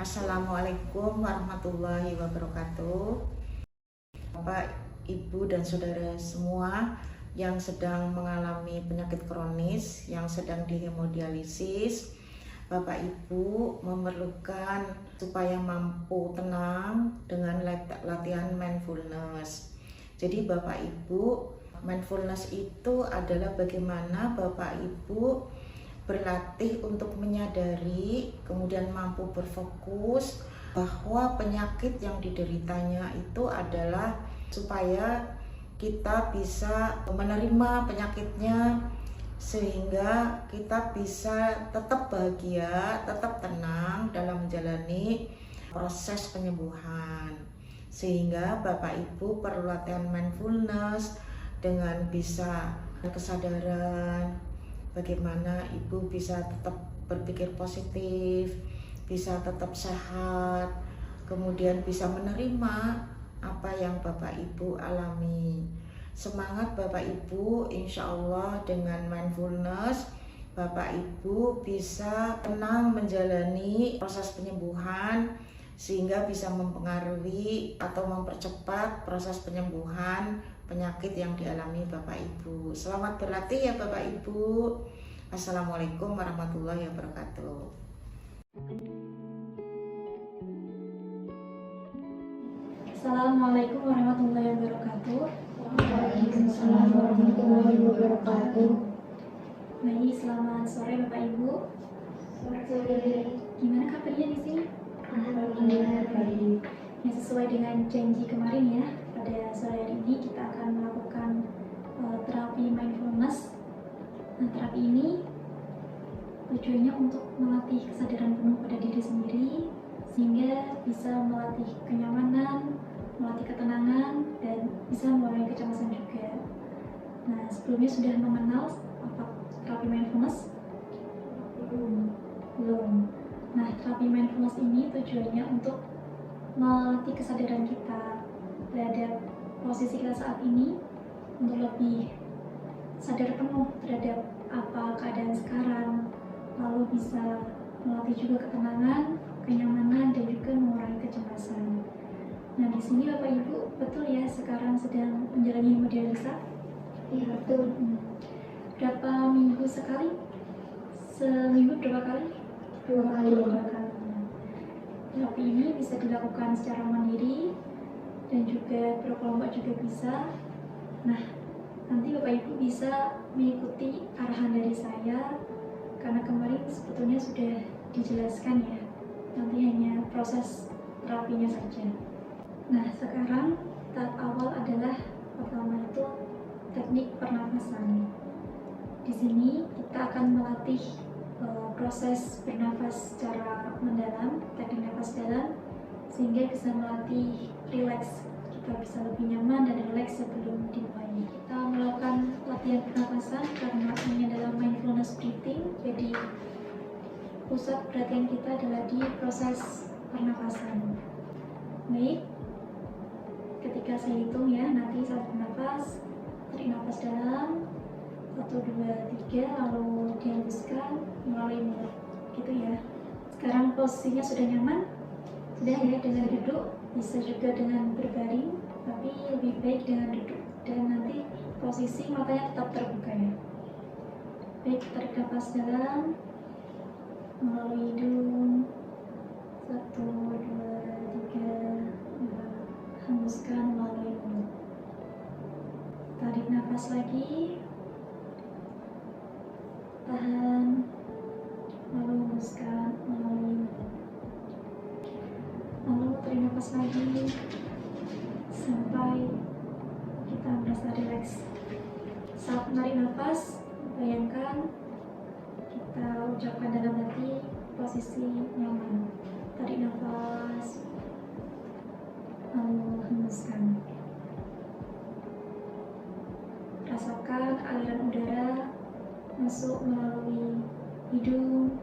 Assalamualaikum warahmatullahi wabarakatuh. Bapak, Ibu, dan saudara semua yang sedang mengalami penyakit kronis, yang sedang dihemodialisis, Bapak Ibu memerlukan supaya mampu tenang dengan latihan mindfulness. Jadi Bapak Ibu, mindfulness itu adalah bagaimana Bapak Ibu berlatih untuk menyadari, kemudian mampu berfokus bahwa penyakit yang dideritanya itu adalah supaya kita bisa menerima penyakitnya sehingga kita bisa tetap bahagia, tetap tenang dalam menjalani proses penyembuhan. Sehingga Bapak Ibu perlu latihan mindfulness dengan bisa kesadaran bagaimana Ibu bisa tetap berpikir positif, bisa tetap sehat, kemudian bisa menerima apa yang Bapak Ibu alami. Semangat Bapak Ibu, insya Allah dengan mindfulness Bapak Ibu bisa tenang menjalani proses penyembuhan sehingga bisa mempengaruhi atau mempercepat proses penyembuhan penyakit yang dialami Bapak Ibu. Selamat berlatih ya Bapak Ibu. Assalamualaikum warahmatullahi wabarakatuh. Assalamualaikum warahmatullahi wabarakatuh. Waalaikumsalam warahmatullahi wabarakatuh. Baik, selamat sore Bapak Ibu. Selamat sore. Gimana kabarnya di sini? Alhamdulillah baik. Ya, sesuai dengan janji kemarin ya, pada sore hari ini kita akan melakukan terapi mindfulness. Nah, terapi ini tujuannya untuk melatih kesadaran penuh pada diri sendiri sehingga bisa melatih kenyamanan, melatih ketenangan, dan bisa mengurangi kecemasan juga. Nah, sebelumnya sudah mengenal apa terapi mindfulness? Belum. Nah, terapi mindfulness ini tujuannya untuk melatih kesadaran kita terhadap posisi kita saat ini untuk lebih sadar penuh terhadap apa keadaan sekarang, lalu bisa melatih juga ketenangan, kenyamanan, dan juga mengurangi kecemasan. Nah, di sini Bapak Ibu betul ya sekarang sedang menjalani hemodialisa? Iya betul. Berapa minggu sekali? Seminggu berapa kali? Dua kali. Terapi ini bisa dilakukan secara mandiri dan juga berkelompok juga bisa. Nah, nanti Bapak Ibu bisa mengikuti arahan dari saya karena kemarin sebetulnya sudah dijelaskan ya. Nanti hanya proses terapinya saja. Nah, sekarang tahap awal adalah pertama itu teknik pernafasan. Di sini kita akan melatih proses bernafas secara mendalam, teknik nafas dalam, sehingga bisa melatih rileks. Kita bisa lebih nyaman dan rileks sebelum dimulai. Kita melakukan latihan pernafasan karena ini adalah mindfulness breathing, jadi pusat perhatian kita adalah di proses pernafasan. Baik, ketika saya hitung ya, nanti saat bernafas, tarik nafas dalam, 1, 2, 3, lalu dihembuskan melalui mulut, gitu ya. Sekarang posisinya sudah nyaman? Sudah ya, dengan duduk, bisa juga dengan berbaring, tapi lebih baik dengan duduk. Dan nanti posisi matanya tetap terbuka ya. Baik, tarik nafas dalam melalui hidung, 1, 2, 3, hembuskan melalui mulut. Tarik nafas lagi, tahan, lalu hembuskan melalui mulut. Lalu tarik nafas lagi sampai kita merasa rileks. Saat menarik nafas, bayangkan kita ucapkan dalam hati posisi nyaman. Tarik nafas, lalu hembuskan. Rasakan aliran udara masuk melalui hidung,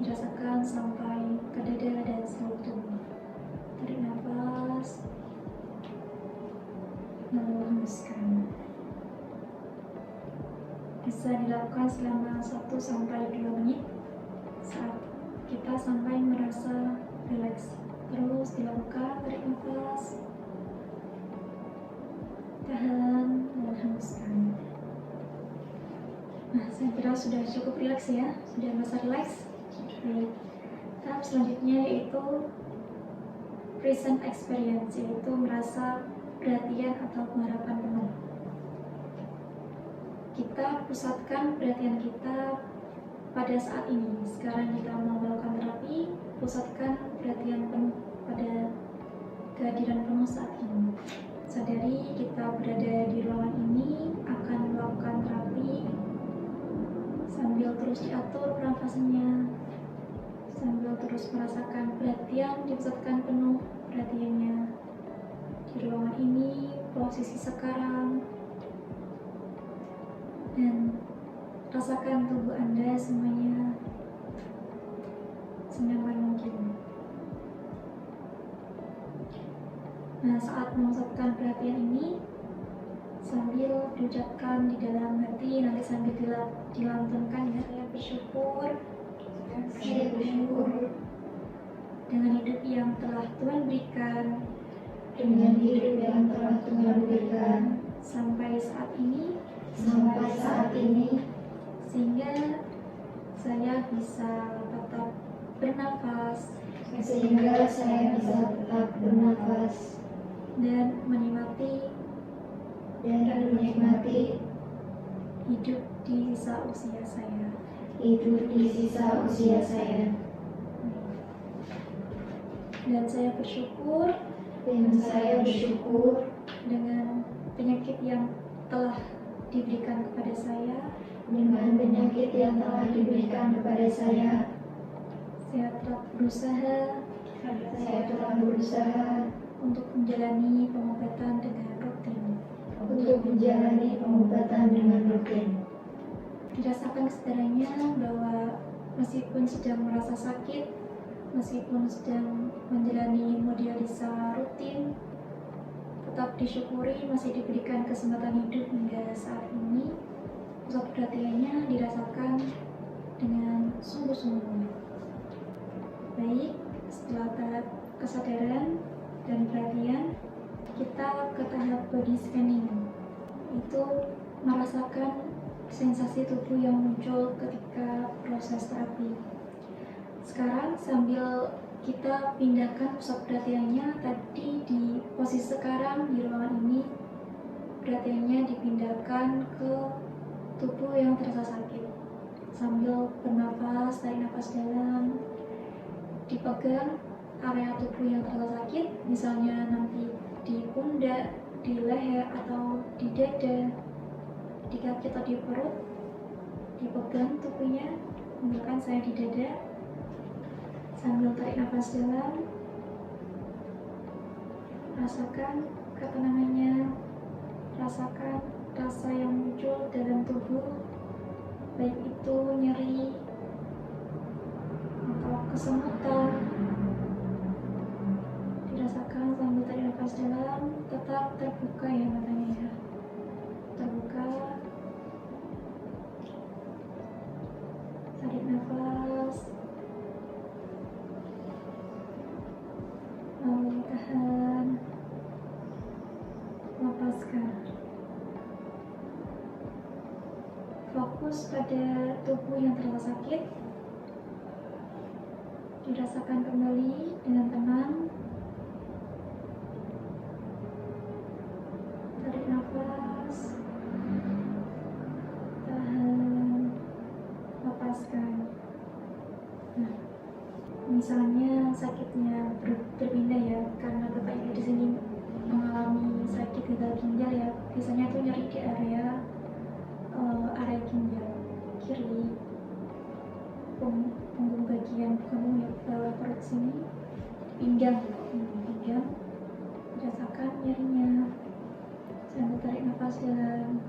dirasakan sampai ke dada dan seluruh tubuh. Tarik nafas, lalu hembuskan. Bisa dilakukan selama 1-2 menit. Saat kita sampai merasa rileks. Terus dilakukan, tarik nafas, tahan, dan hembuskan. Nah, saya kira sudah cukup rileks ya, sudah merasa rileks. Baik. Tahap selanjutnya yaitu present experience, yaitu merasa perhatian atau pengharapan penuh. Kita pusatkan perhatian kita pada saat ini. Sekarang kita mau melakukan terapi, pusatkan perhatian penuh pada kehadiran penuh saat ini. Sadari kita berada di ruangan ini, akan melakukan terapi sambil terus diatur pernafasannya, sambil terus merasakan perhatian dipusatkan penuh perhatiannya di ruangan ini, posisi sekarang, dan rasakan tubuh Anda semuanya senyaman mungkin. Nah, saat memusatkan perhatian ini sambil diucapkan di dalam hati, nanti sambil dilantunkan ya, saya bersyukur dengan hidup yang telah Tuhan berikan sampai saat ini, sehingga saya bisa tetap bernafas dan menikmati hidup di sisa usia saya. Dan saya bersyukur dengan penyakit yang telah diberikan kepada saya. Saya telah berusaha untuk menjalani pengobatan dengan rutin. Dirasakan kesadarannya bahwa meskipun sedang merasa sakit, meskipun sedang menjalani hemodialisa rutin, tetap disyukuri masih diberikan kesempatan hidup hingga saat ini. Pusat perhatiannya dirasakan dengan sungguh-sungguh. Baik, setelah tahap kesadaran dan perhatian, kita ke tahap body scanning. Itu merasakan sensasi tubuh yang muncul ketika proses terapi. Sekarang sambil kita pindahkan pusat perhatiannya tadi di posisi sekarang di ruangan ini, perhatiannya dipindahkan ke tubuh yang terasa sakit. Sambil bernafas, tarik nafas dalam, dipegang area tubuh yang terasa sakit, misalnya nanti di pundak, di leher, atau di dada, di kaki atau di perut, dipegang tubuhnya. Misalkan saya di dada, sambil tarik nafas dalam, rasakan ketenangannya, rasakan rasa yang muncul dalam tubuh, baik itu nyeri atau kesemutan. Dirasakan sambil tarik nafas dalam, tetap terbuka ya matanya ya, terbuka. Tarik nafas, lalu tahan, lepaskan. Fokus pada tubuh yang terasa sakit, dirasakan kembali dengan tenang. Tarik nafas, tahan, lepaskan. Nah, misalnya sakitnya berpindah ya, karena Bapak Ibu di sini mengalami sakit gagal ginjal ya, biasanya itu nyeri di area ginjal kiri, punggung bagian punggung ya, bawah perut sini, pinggang, rasakan nyerinya. Sambil tarik nafas dalam,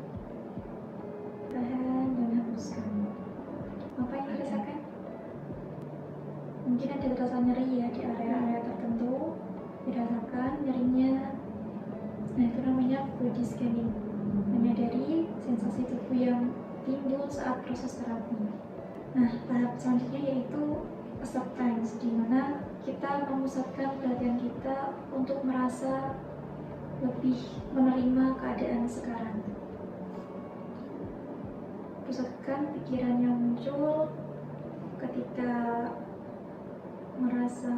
tahan dan hembuskan. Apa yang dirasakan? Mungkin ada rasa nyeri ya di area-area tertentu, dirasakan nyerinya. Nah, itu namanya body scanning, menyadari sensasi tubuh yang timbul saat proses terapi. Nah, tahap selanjutnya yaitu acceptance, di mana kita memusatkan perhatian kita untuk merasa lebih menerima keadaan sekarang. Pusatkan pikiran yang muncul ketika merasa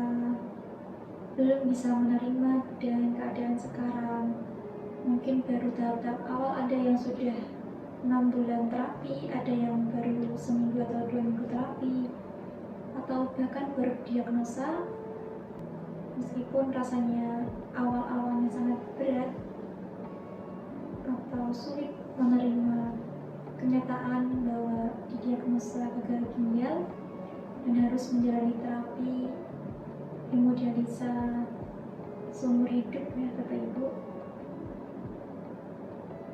belum bisa menerima dengan keadaan sekarang. Mungkin baru tahap-tahap awal, ada yang sudah 6 bulan terapi, ada yang baru seminggu atau 2 minggu terapi, atau bahkan baru diagnosa. Meskipun rasanya awal-awalnya sangat berat atau sulit menerima kenyataan bahwa didiagnosa gagal ginjal dan harus menjalani terapi hemodialisa seumur hidup, ya Bapak Ibu,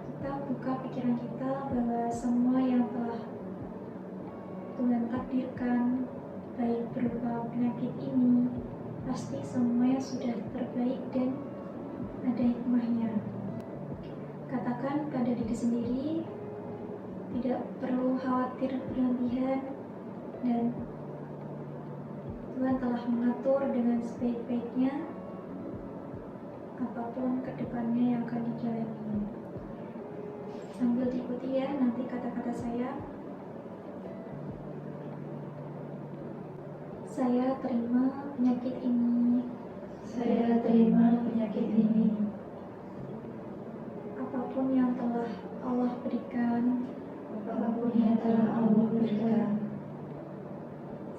kita buka pikiran kita bahwa semua yang telah Tuhan takdirkan, baik berupa penyakit ini, pasti semuanya sudah terbaik dan ada hikmahnya. Katakan pada diri sendiri, tidak perlu khawatir berlebihan, dan Tuhan telah mengatur dengan sebaik-baiknya apapun kedepannya yang akan dijalani. Sambil diikuti ya nanti kata-kata saya. Saya terima penyakit ini. Saya terima penyakit ini. Apapun yang telah Allah berikan, Apapun yang telah Allah berikan,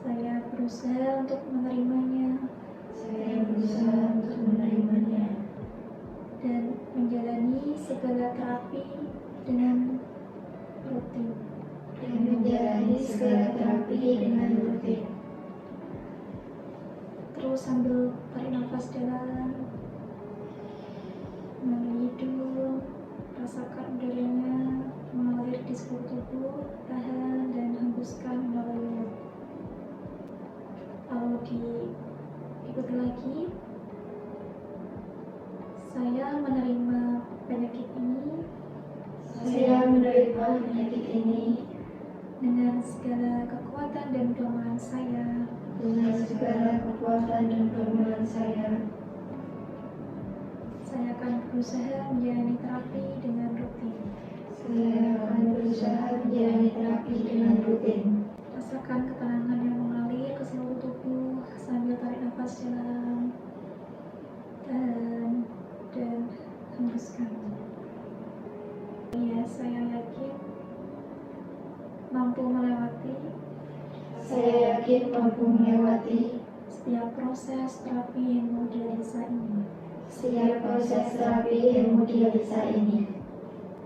saya berusaha untuk menerimanya saya berusaha untuk menerimanya dan menjalani segala terapi dengan rutin. dan menjalani segala terapi dengan rutin. Terus sambil tarik nafas dalam melalui hidung, rasakan udaranya mengalir di seluruh tubuh, tahan dan hembuskan melalui mulut. Lalu diikuti lagi. Saya menerima penyakit ini Saya menerima penyakit ini dengan segala kekuatan dan kelemahan saya. dengan segala kekuatan dan kelemahan saya. Saya akan berusaha menjalani terapi dengan rutin. Saya akan berusaha menjalani terapi dengan rutin. Rasakan ketenangan yang mengalir ke seluruh tubuh sambil tarik nafas dalam, tahan dan hembuskan. Ya, saya yakin mampu melewati Saya yakin mampu melewati setiap proses terapi hemodialisa ini. setiap proses terapi hemodialisa ini.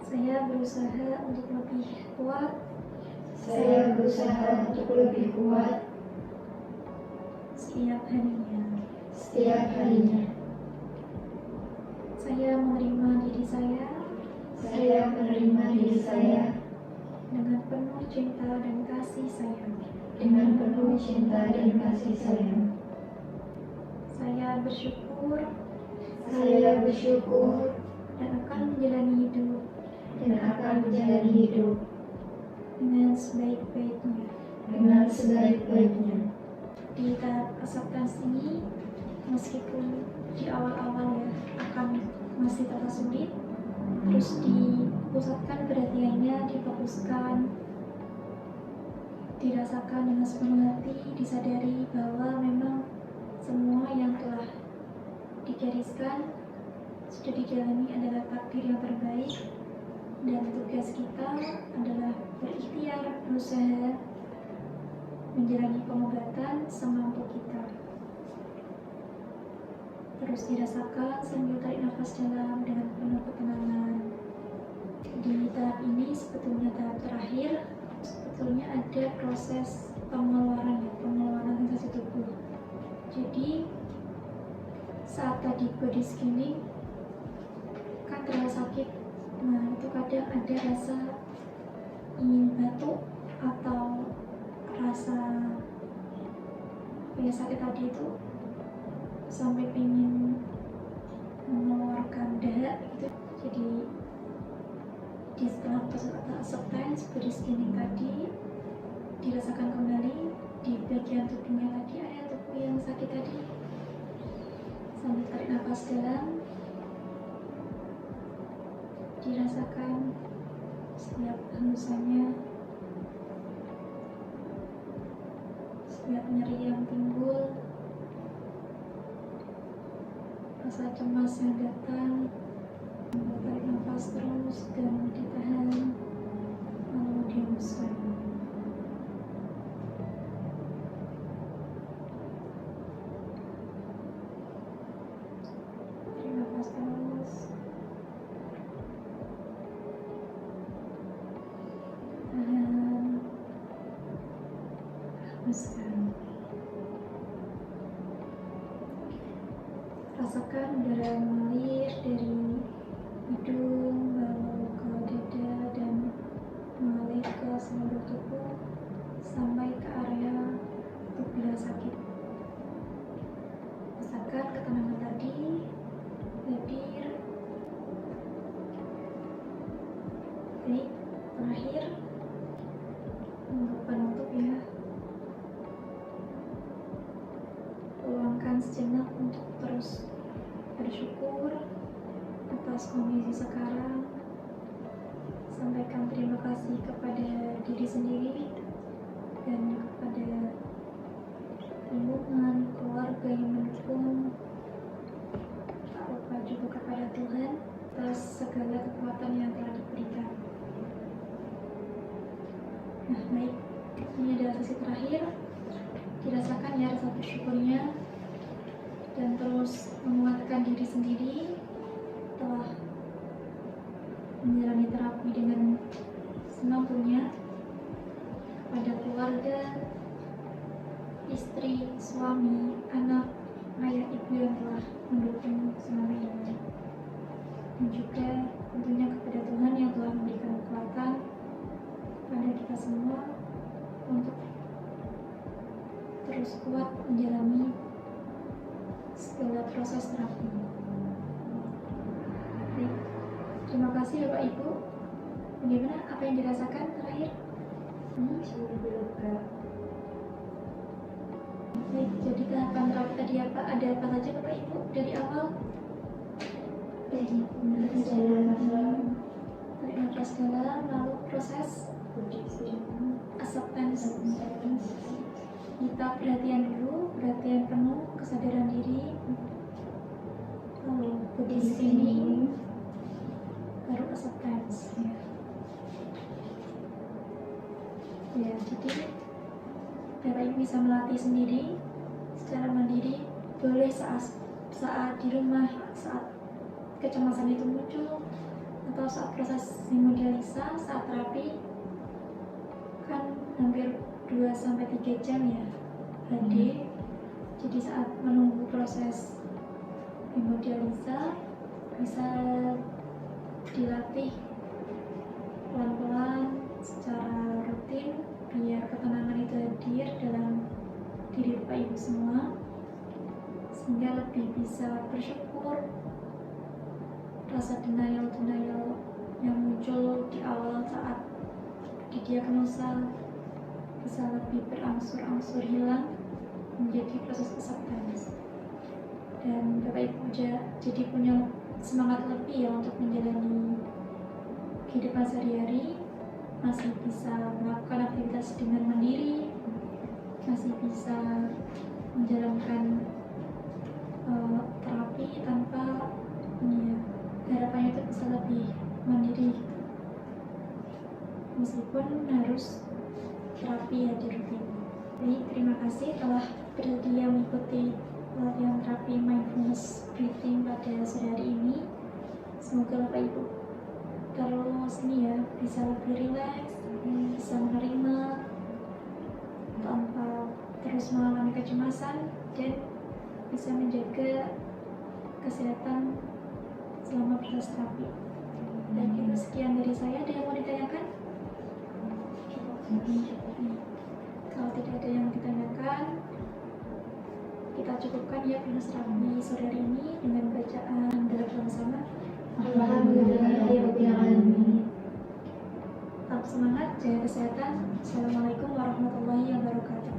Saya berusaha untuk lebih kuat Saya berusaha untuk lebih kuat setiap harinya. setiap harinya. Saya menerima diri saya Saya menerima diri saya dengan penuh cinta dan kasih sayang. dengan penuh cinta dan kasih sayang. Saya bersyukur Saya bersyukur dan akan menjalani hidup dan akan menjalani hidup dengan sebaik-baiknya. dengan sebaik-baiknya. Di tahap acceptance ini, meskipun di awal-awal ya akan masih terasa sulit, terus dipusatkan perhatiannya, difokuskan, dirasakan dengan sepenuh hati, disadari bahwa memang semua yang telah digariskan sudah dijalani adalah takdir yang terbaik, dan tugas kita adalah berikhtiar berusaha menjalani pengobatan semampu kita. Terus dirasakan sambil tarik nafas dalam dengan penuh ketenangan. Di tahap ini sebetulnya tahap terakhir, sebetulnya ada proses pengeluaran sensasi tubuh. Jadi saat tadi body scanning kan terasa sakit, nah itu kadang ada rasa ingin batuk atau rasa sakit tadi itu sampai ingin mengeluarkan dahak gitu. Jadi di setelah proses acceptance body scanning tadi dirasakan kembali di bagian tubuhnya tadi, area tubuh yang sakit tadi. Sambil tarik nafas dalam, dirasakan setiap hembusannya, setiap nyeri yang timbul, rasa cemas yang datang. Tarik nafas terus dan ditahan, lalu dihembuskan. Tarik nafas terus, tahan, hembuskan. Rasakan udara mengalir dari hidung, lalu ke dada, dan mengalir ke seluruh tubuh sampai ke area tubuh yang sakit. Rasakan ketenangan tadi hadir. Baik, terakhir untuk penutup ya, luangkan sejenak untuk terus bersyukur atas kondisi sekarang. Sampaikan terima kasih kepada diri sendiri dan kepada lingkungan, keluarga yang mendukung. Tak lupa juga kepada Tuhan atas segala kekuatan yang telah diberikan. Nah, baik, ini adalah sesi terakhir. Dirasakan ya rasa bersyukurnya, dan terus menguatkan diri sendiri telah menjalani terapi dengan semampunya, kepada keluarga, istri, suami, anak, ayah, ibu yang telah mendukung selama ini, dan juga tentunya kepada Tuhan yang telah memberikan kekuatan pada kita semua untuk terus kuat menjalani segala proses terapi. Baik, terima kasih Bapak Ibu. Bagaimana, apa yang dirasakan terakhir? Baik, jadi tahapan terapi tadi apa? Ada apa saja Bapak Ibu dari awal? Dari dalam Tarik nafas dalam, lalu proses acceptance. Kita perhatian dulu, perhatian penuh, kesadaran diri, lalu body scanning, baru acceptance. Ya, jadi Bapak Ibu bisa melatih sendiri secara mandiri. Boleh saat di rumah, saat kecemasan itu muncul, atau saat proses hemodialisa, saat terapi, kan hampir 2-3 jam ya HD. Jadi saat menunggu proses hemodialisa bisa dilatih pelan-pelan secara rutin biar ketenangan itu hadir dalam diri Bapak Ibu semua, sehingga lebih bisa bersyukur. Rasa denial yang muncul di awal saat didiagnosa bisa lebih berangsur-angsur hilang menjadi proses acceptance, dan Bapak Ibu jadi punya semangat lebih ya untuk menjalani kehidupan sehari-hari, masih bisa melakukan aktivitas dengan mandiri, masih bisa menjalankan terapi tanpa harapannya itu bisa lebih mandiri, meskipun harus terapi ya di rutin. Jadi terima kasih telah bersedia mengikuti pelatihan terapi mindfulness breathing pada sore hari ini. Semoga Bapak Ibu terus bisa lebih rileks, bisa menerima tanpa terus mengalami kecemasan, dan bisa menjaga kesehatan selama proses terapi. Dan itu sekian dari saya. Ada yang mau ditanyakan? Kalau tidak ada yang ditanyakan, kita cukupkan ya proses terapi sore hari ini dengan bacaan dalam bersama. Alhamdulillahirobbilalamin. Tetap semangat, jaga kesehatan. Assalamualaikum warahmatullahi wabarakatuh.